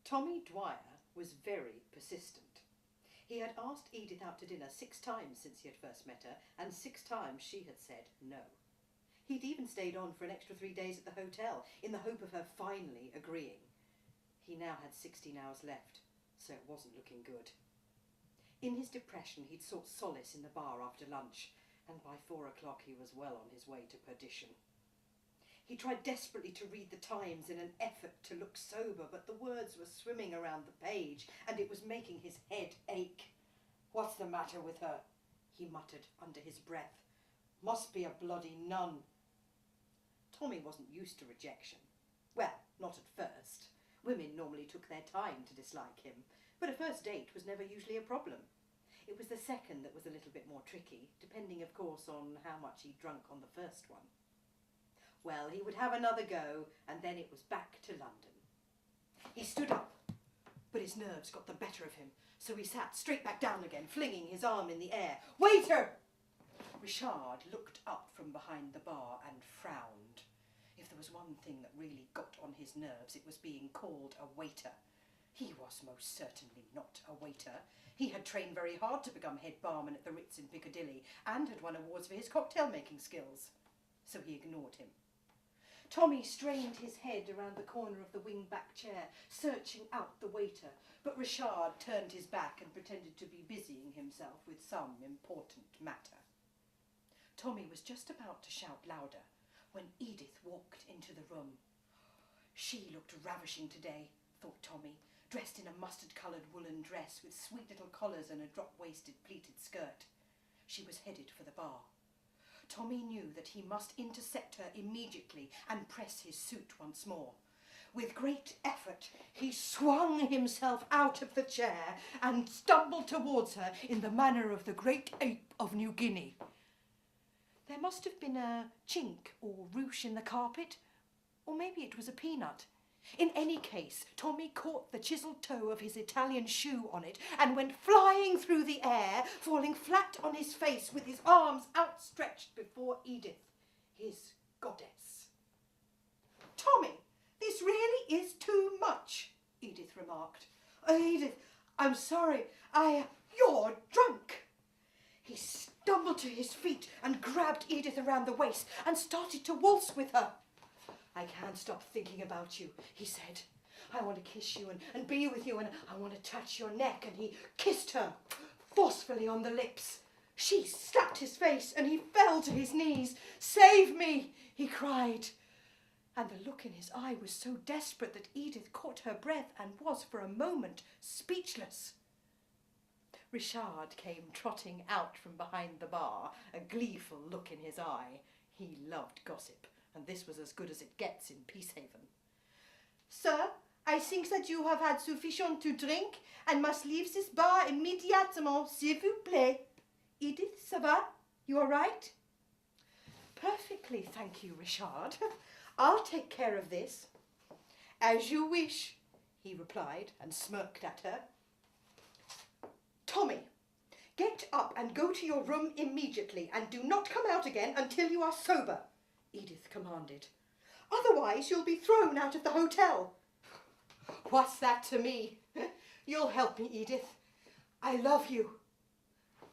Tommy Dwyer was very persistent. He had asked Edith out to dinner 6 times since he had first met her, and 6 times she had said no. He'd even stayed on for an extra 3 days at the hotel, in the hope of her finally agreeing. He now had 16 hours left, so it wasn't looking good. In his depression, he'd sought solace in the bar after lunch, and by 4 o'clock he was well on his way to perdition. He tried desperately to read the Times in an effort to look sober, but the words were swimming around the page, and it was making his head ache. "What's the matter with her?" he muttered under his breath. "Must be a bloody nun." Tommy wasn't used to rejection. Well, not at first. Women normally took their time to dislike him, but a first date was never usually a problem. It was the second that was a little bit more tricky, depending, of course, on how much he'd drunk on the first one. Well, he would have another go, and then it was back to London. He stood up, but his nerves got the better of him, so he sat straight back down again, flinging his arm in the air. "Waiter!" Richard looked up from behind the bar and frowned. If there was one thing that really got on his nerves, it was being called a waiter. He was most certainly not a waiter. He had trained very hard to become head barman at the Ritz in Piccadilly, and had won awards for his cocktail-making skills. So he ignored him. Tommy strained his head around the corner of the wing-back chair, searching out the waiter, but Richard turned his back and pretended to be busying himself with some important matter. Tommy was just about to shout louder when Edith walked into the room. She looked ravishing today, thought Tommy, dressed in a mustard-coloured woolen dress with sweet little collars and a drop-waisted pleated skirt. She was headed for the bar. Tommy knew that he must intercept her immediately and press his suit once more. With great effort, he swung himself out of the chair and stumbled towards her in the manner of the great ape of New Guinea. There must have been a chink or ruche in the carpet, or maybe it was a peanut. In any case, Tommy caught the chiselled toe of his Italian shoe on it and went flying through the air, falling flat on his face with his arms outstretched before Edith, his goddess. "Tommy, this really is too much," Edith remarked. "Edith, I'm sorry, you're drunk." He stumbled to his feet and grabbed Edith around the waist and started to waltz with her. "I can't stop thinking about you," he said. "I want to kiss you and be with you, and I want to touch your neck." And he kissed her forcefully on the lips. She slapped his face and he fell to his knees. "Save me," he cried. And the look in his eye was so desperate that Edith caught her breath and was for a moment speechless. Richard came trotting out from behind the bar, a gleeful look in his eye. He loved gossip, and this was as good as it gets in Peacehaven. "Sir, I think that you have had sufficient to drink and must leave this bar immédiatement, s'il vous plaît. Edith, ça va? You all right?" "Perfectly, thank you, Richard. I'll take care of this." "As you wish," he replied and smirked at her. "Tommy, get up and go to your room immediately, and do not come out again until you are sober," Edith commanded. "Otherwise you'll be thrown out of the hotel." "What's that to me? You'll help me, Edith. I love you."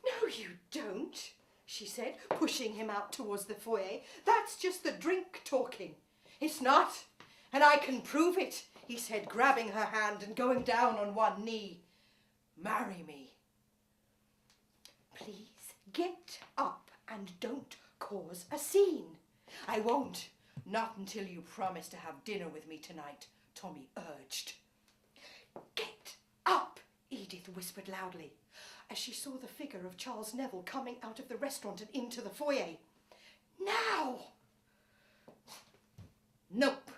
"No, you don't," she said, pushing him out towards the foyer. "That's just the drink talking." "It's not, and I can prove it," he said, grabbing her hand and going down on one knee. "Marry me." "Please get up and don't cause a scene." "I won't. Not until you promise to have dinner with me tonight," Tommy urged. "Get up," Edith whispered loudly, as she saw the figure of Charles Neville coming out of the restaurant and into the foyer. "Now!" "Nope."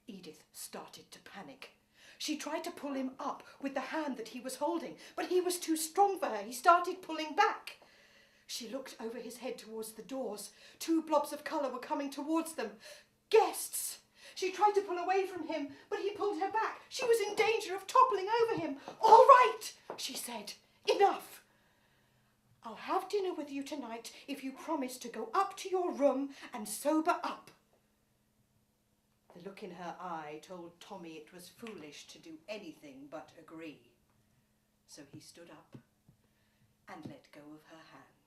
Edith started to panic. She tried to pull him up with the hand that he was holding, but he was too strong for her. He started pulling back. She looked over his head towards the doors. 2 blobs of colour were coming towards them. Guests! She tried to pull away from him, but he pulled her back. She was in danger of toppling over him. "All right," she said. "Enough. I'll have dinner with you tonight if you promise to go up to your room and sober up." The look in her eye told Tommy it was foolish to do anything but agree. So he stood up and let go of her hand.